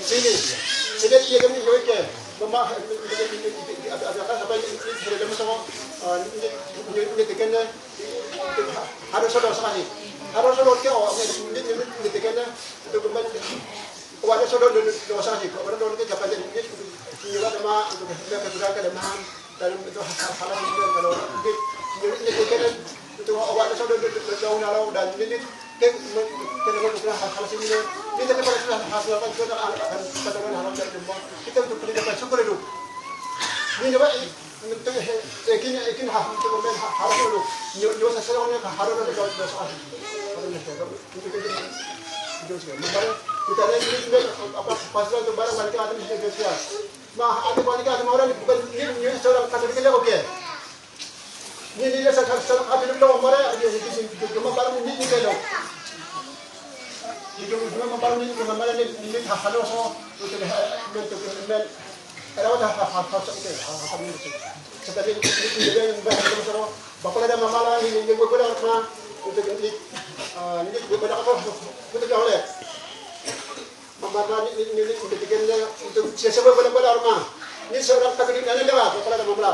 sini iya kami jauh ke mama ada sampai ini dalam sama ini tekannya harus ada sekali harus ada ke ini tekannya itu kembali wadah sudah dosa sih kalau orang ke jalan ini juga sama untuk kesudahan ke demam dan itu hal-hal itu kalau ini tekannya itu wadah sudah jauh nalau dan ini kita hal sini ini kita pada hasil apa kita akan katakan hal dari demam kita untuk pendidikan syukur itu ini coba untuk ikin hal itu men hal itu nyo sesuatu harus ada dosa itu kita lihat ini apa pasal itu barang balik ada di Indonesia. Mah ada balik ada orang bukan ini seorang Katolik aja oke. Ini dia seorang Katolik loh orang ini cuma barang ini kalau. Itu cuma barang ini cuma barang ini halo so untuk men ada hal oke seperti ini dia yang bahas sama bapak ada mama ini gue dah untuk ini gue pada apa untuk kau lihat mama ini ketikanya untuk siapa boleh rumah ini seorang Katolik nanya lewat bapak ada mama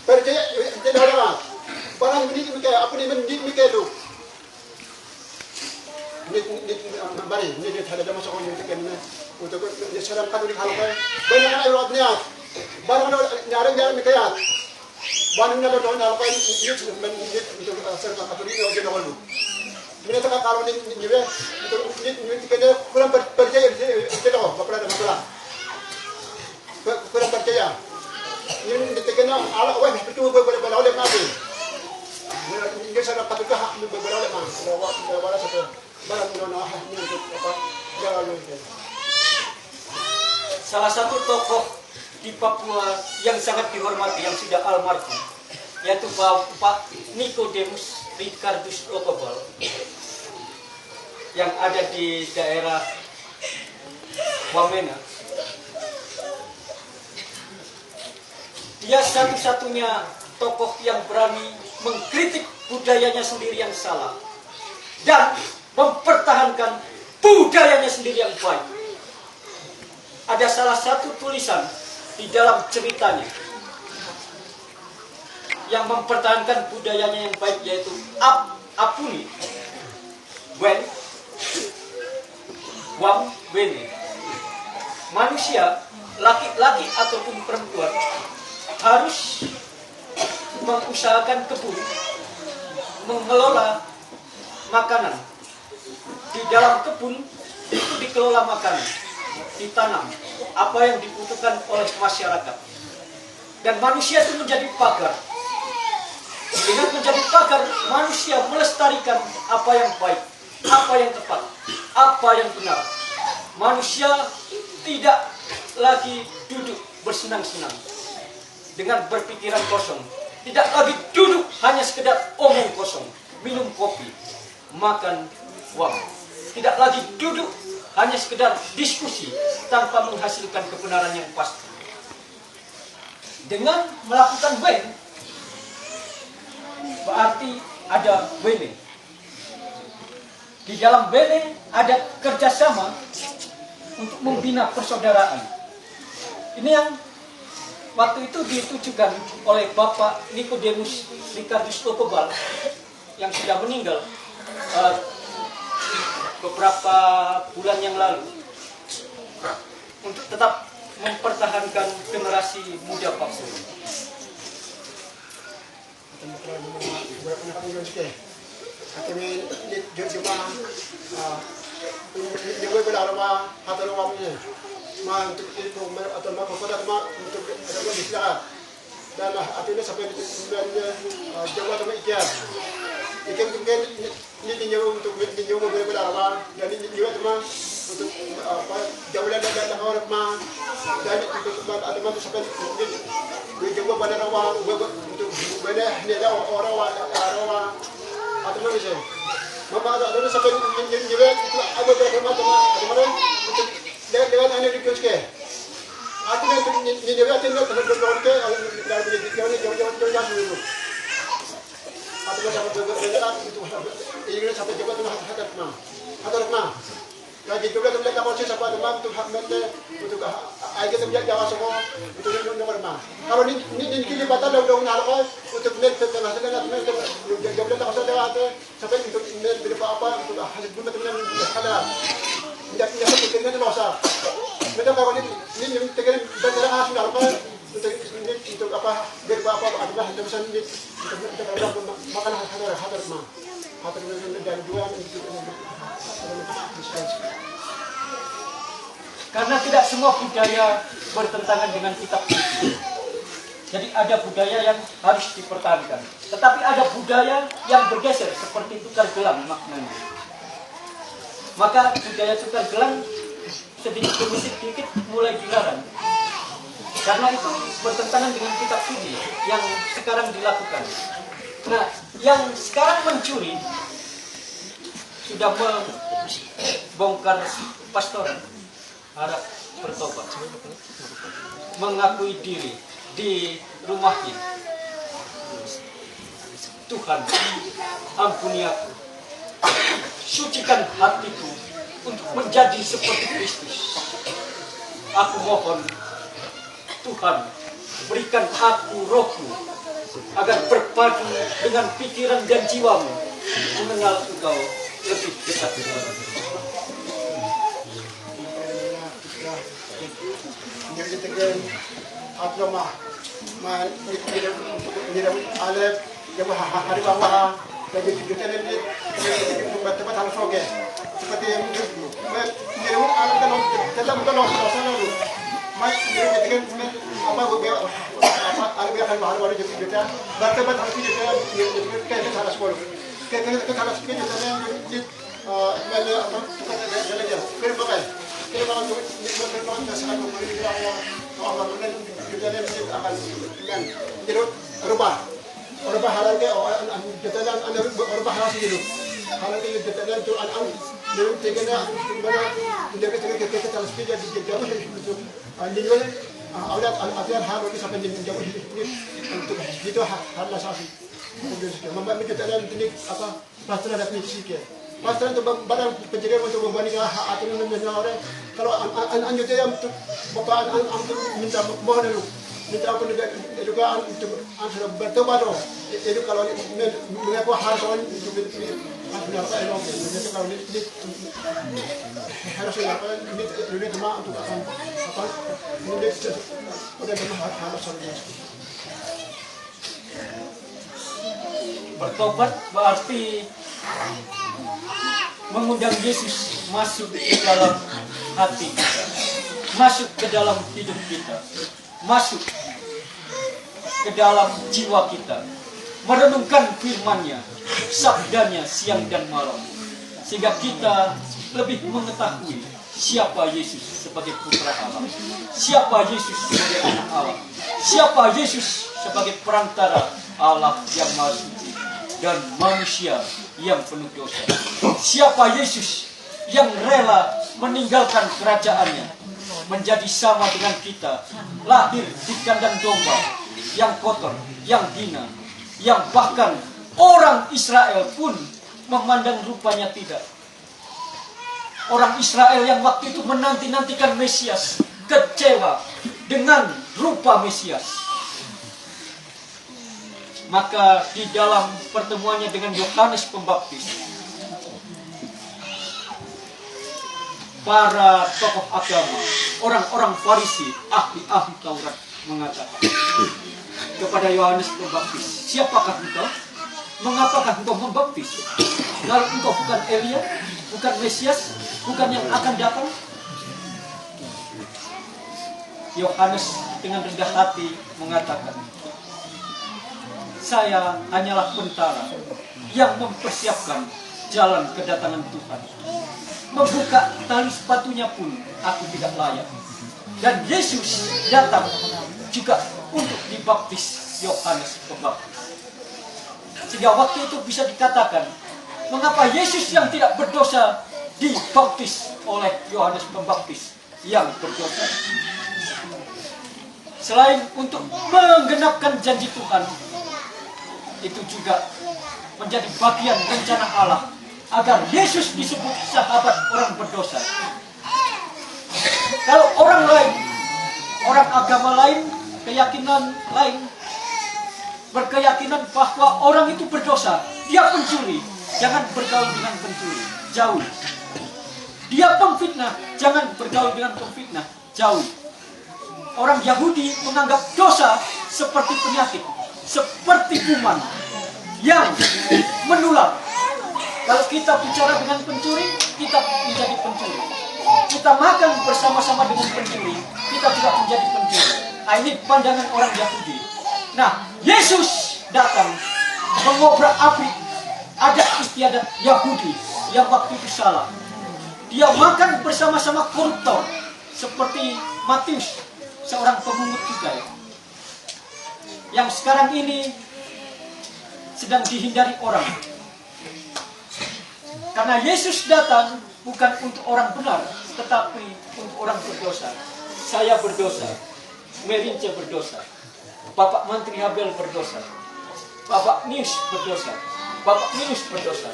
percaya tidak lewat barang ini mikir apa ini mikir tu ini bari ini dia ada masuk orang ketikanya untuk seorang Katolik hal apa banyak orang Eropanya barang jarang mikir Banyak ada tahun apa ini untuk serta Katolik ini orang dulu. Ini tak kalau ini ini kita kurang percaya kita bapak ada masalah. Kurang percaya. Ini kita ala wah itu boleh oleh nabi. Ini saya dapat juga boleh oleh nabi. Wala satu barang ini untuk apa jalan ini. Salah satu tokoh di Papua yang sangat dihormati yang sudah almarhum yaitu Bapak Nicodemus Ricardus Lokobal yang ada di daerah Wamena. Dia satu-satunya tokoh yang berani mengkritik budayanya sendiri yang salah dan mempertahankan budayanya sendiri yang baik. Ada salah satu tulisan di dalam ceritanya yang mempertahankan budayanya yang baik yaitu Apuni Wen Wam Wene. Manusia laki-laki ataupun perempuan harus mengusahakan kebun, mengelola makanan. Di dalam kebun itu dikelola makanan, ditanam apa yang dibutuhkan oleh masyarakat. Dan manusia itu menjadi pagar. Dengan menjadi pagar, manusia melestarikan apa yang baik, apa yang tepat, apa yang benar. Manusia tidak lagi duduk bersenang-senang dengan berpikiran kosong. Tidak lagi duduk hanya sekedar omong kosong, minum kopi, makan uang. Tidak lagi duduk hanya sekedar diskusi tanpa menghasilkan kebenaran yang pasti. Dengan melakukan wen, berarti ada wene. Di dalam wene ada kerjasama untuk membina persaudaraan. Ini yang waktu itu ditujukan oleh Bapak Nicodemus Ricardus Lokobal yang sudah meninggal beberapa bulan yang lalu untuk tetap mempertahankan generasi muda Papua. Kami cuma jauh berlarang atau orang ini, untuk itu atau mak kota untuk ada istirahat dan artinya sampai jauh atau ikan. Ikan mungkin ini jauh untuk jauh berlarang dan ini juga cuma untuk apa jauh dan orang mah dan untuk ada mak sampai jauh pada rawa untuk beda ini ada orang atau mana sih? Mama ada sampai juga itu ada berapa macam ada untuk dengan anda di kiosque. Artinya ini dia artinya terhadap orang ke dari jauh-jauh dulu. atau sampai bergerak itu ini sampai juga tuh hatar mah lagi juga tuh mereka mau siapa tuh mam tuh mente untuk aja tuh dia jawab semua itu nomor mah kalau ini kini batal udah ngalor untuk mente tengah tengah mente jawab tak usah lewat sampai untuk mente apa untuk hasil pun teman ada tidak seperti itu losa mereka kalau ini tekan batal hasil ngalor untuk apa biar apa ada hal terusan ini untuk makan hatar mah hatar dan dua karena tidak semua budaya bertentangan dengan kitab suci. Jadi ada budaya yang harus dipertahankan. Tetapi ada budaya yang bergeser seperti tukar gelang maknanya. Maka budaya tukar gelang sedikit demi sedikit mulai dilarang. Karena itu bertentangan dengan kitab suci yang sekarang dilakukan. Nah, yang sekarang mencuri sudah membongkar pastoran, harap bertobat, mengakui diri di rumahnya. Tuhan, ampuni aku, sucikan hatiku untuk menjadi seperti Kristus. Aku mohon, Tuhan, berikan aku rohmu agar berpadu dengan pikiran dan jiwamu mengenal Engkau lebih dekat. Jadi tekan apa mah alef yang hari bawah lagi kita ini tempat harus oke seperti yang ini alat kan kita bukan losa lalu mas jadi tekan apa alif yang baru jadi kita tempat harus kita kayak kita harus sekolah kayak kita harus kita jadi mana apa jalan berbagai kita kalau berbagai dasar memberi dia Allah kemudian kita akan dengan jadi rubah halal ke kita dan anda rubah halal sendiri halal ke kita dan tu an dari tegaknya mana menjaga kita harus kita jauh itu anjingnya awalnya akhir hal ini sampai jauh untuk itu hal asasi membuat kita dan teknik apa pasal ada teknik sikit pasal itu barang penjagaan untuk membandingkan aturan dan orang kalau anjutnya untuk bapak untuk minta mohon dulu minta aku juga untuk bertobat itu kalau mengaku harus orang itu harus apa itu kalau ini harus apa ini cuma untuk apa ini udah cuma harus bertobat berarti mengundang Yesus masuk ke dalam hati, masuk ke dalam hidup kita, masuk ke dalam jiwa kita, merenungkan firman-Nya, sabdanya siang dan malam, sehingga kita lebih mengetahui siapa Yesus sebagai putra Allah, siapa Yesus sebagai anak Allah, siapa Yesus sebagai perantara Allah yang Maha Suci dan manusia yang penuh dosa. Siapa Yesus yang rela meninggalkan kerajaannya, menjadi sama dengan kita, lahir di kandang domba, yang kotor, yang hina, yang bahkan orang Israel pun memandang rupanya tidak. Orang Israel yang waktu itu menanti-nantikan Mesias, kecewa dengan rupa Mesias. Maka di dalam pertemuannya dengan Yohanes Pembaptis, para tokoh agama, orang-orang Farisi, ahli-ahli Taurat mengatakan kepada Yohanes Pembaptis, siapakah engkau? Mengapakah engkau membaptis? Kalau engkau bukan Elia, bukan Mesias, bukan yang akan datang? Yohanes dengan rendah hati mengatakan, saya hanyalah pentara yang mempersiapkan jalan kedatangan Tuhan. Membuka tali sepatunya pun aku tidak layak. Dan Yesus datang juga untuk dibaptis Yohanes Pembaptis. Sehingga waktu itu bisa dikatakan, mengapa Yesus yang tidak berdosa dibaptis oleh Yohanes Pembaptis yang berdosa? Selain untuk menggenapkan janji Tuhan, itu juga menjadi bagian rencana Allah agar Yesus disebut sahabat orang berdosa. Kalau orang lain, orang agama lain, keyakinan lain, berkeyakinan bahwa orang itu berdosa, dia pencuri, jangan bergaul dengan pencuri, jauh. Dia pemfitnah, jangan bergaul dengan pemfitnah, jauh. Orang Yahudi menganggap dosa seperti penyakit, seperti kuman yang menular. Kalau kita bicara dengan pencuri, kita menjadi pencuri. Kita makan bersama-sama dengan pencuri, kita juga menjadi pencuri. Nah, ini pandangan orang Yahudi. Nah, Yesus datang mengobrak-abrik adat istiadat Yahudi yang waktu itu salah. Dia makan bersama-sama koruptor seperti Matius, seorang pemungut cukai yang sekarang ini sedang dihindari orang. Karena Yesus datang bukan untuk orang benar, tetapi untuk orang berdosa. Saya berdosa, Merince berdosa, Bapak Menteri Habel berdosa, Bapak Nius berdosa, Bapak Minus berdosa,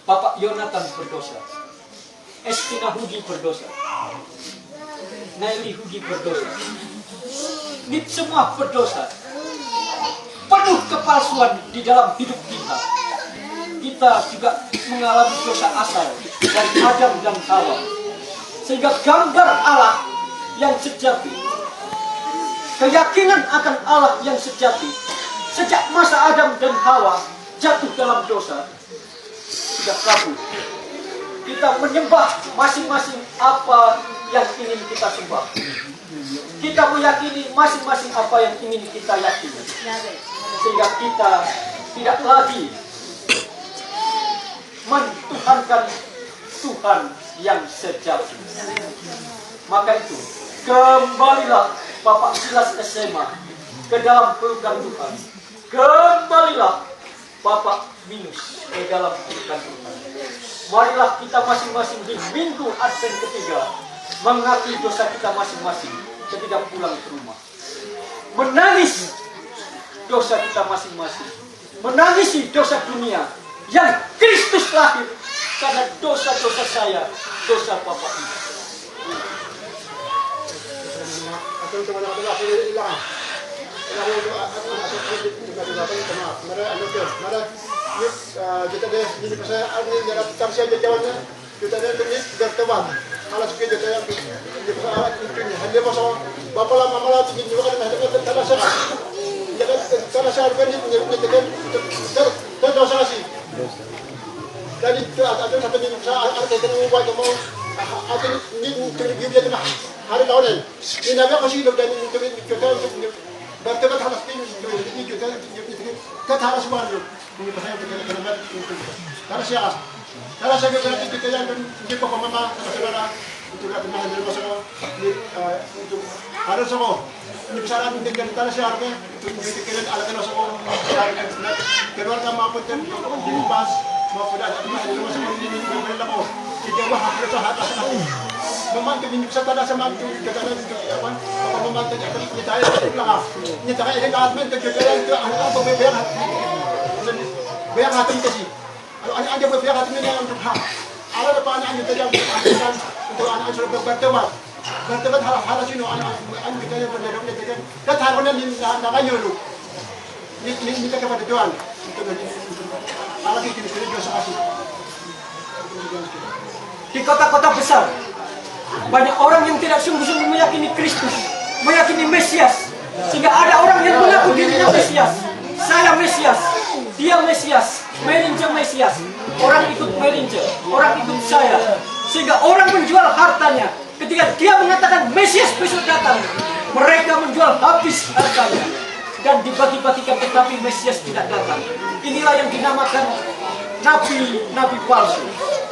Bapak Yonatan berdosa, Estina Hudi berdosa, Naili Hudi berdosa. Ini semua berdosa. Penuh kepalsuan di dalam hidup kita. Kita juga mengalami dosa asal dari Adam dan Hawa. Sehingga gambar Allah yang sejati, keyakinan akan Allah yang sejati, sejak masa Adam dan Hawa jatuh dalam dosa, sudah kabur. Kita menyembah masing-masing apa yang ingin kita sembah. Kita meyakini masing-masing apa yang ingin kita yakini. Sehingga kita tidak lagi mentuhankan Tuhan yang sejati. Maka itu, kembalilah Bapak Silas SMA ke dalam pelukan Tuhan. Kembalilah Bapak Minus ke dalam pelukan Tuhan. Marilah kita masing-masing di minggu Advent ketiga mengakui dosa kita masing-masing ketika pulang ke rumah. Menangis dosa kita masing-masing. Menangisi dosa dunia yang Kristus lahir karena dosa-dosa saya, dosa Bapak ini. Kita deh ini pasal ini dalam tarsia jawabannya kita deh ini berteman alas kita yang di pasal ini hanya pasal bapa lama malah tinggi juga kan ada tarasa jadi tarasa kan ini kita dosa sih jadi itu ada satu jenis ada kita ubah mau ada ini terbiut dia mah hari tahun ini namanya kasih dan ini kita untuk berteman harus ini kita harus bantu ini pasal kita kenal karena saya kita yang di pokok mama saudara itu kan mahal dari masuk untuk harus semua ini besaran dengan tanah siarnya itu kita ala kana semua keluarga maupun di bas maupun ada mahal dari masuk ini berlaku kita wah harus atas memantau ini bisa tanah sama itu kita apa memantau kita ini tak ada government kita itu apa biar hati kita sih. Kalau anak-anak berpihak hati ini untuk hak. Ada apa anak-anak kita yang berpihak untuk anak-anak sudah berteman. Berteman harus ini anak-anak kita yang berderak dengan. Dan harusnya nakanya dulu. Ini kita kepada Tuhan. Allah kita ini dosa kasih. Di kota-kota besar banyak orang yang tidak sungguh-sungguh meyakini Kristus, meyakini Mesias. Sehingga ada orang yang mengaku dirinya Mesias. Saya Mesias, dia Mesias, Merince Mesias. Orang ikut Merince, orang ikut saya. Sehingga orang menjual hartanya. Ketika dia mengatakan Mesias besok datang, mereka menjual habis hartanya dan dibagi-bagikan, tetapi Mesias tidak datang. Inilah yang dinamakan nabi palsu.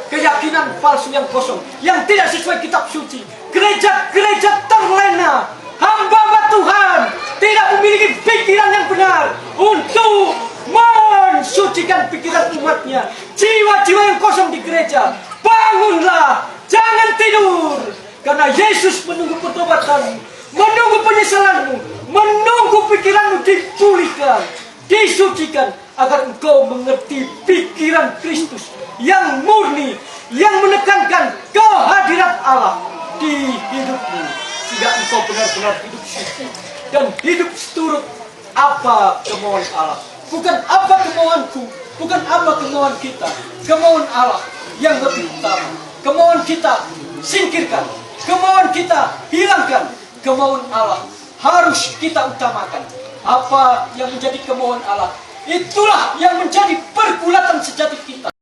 Keyakinan palsu yang kosong, yang tidak sesuai kitab suci. Gereja-gereja terlena. Hamba Tuhan tidak memiliki pikiran yang benar untuk mensucikan pikiran umatnya. Jiwa-jiwa yang kosong di gereja, bangunlah, jangan tidur. Karena Yesus menunggu pertobatan, menunggu penyesalanmu, menunggu pikiranmu dipulihkan, disucikan, agar engkau mengerti pikiran Kristus yang murni, yang menekankan kehadirat Allah di hidupmu, sehingga engkau benar-benar hidup suci dan hidup seturut apa kemauan Allah. Bukan apa kemauanku, bukan apa kemauan kita, kemauan Allah yang lebih utama. Kemauan kita singkirkan, kemauan kita hilangkan, kemauan Allah harus kita utamakan. Apa yang menjadi kemauan Allah, itulah yang menjadi pergulatan sejati kita.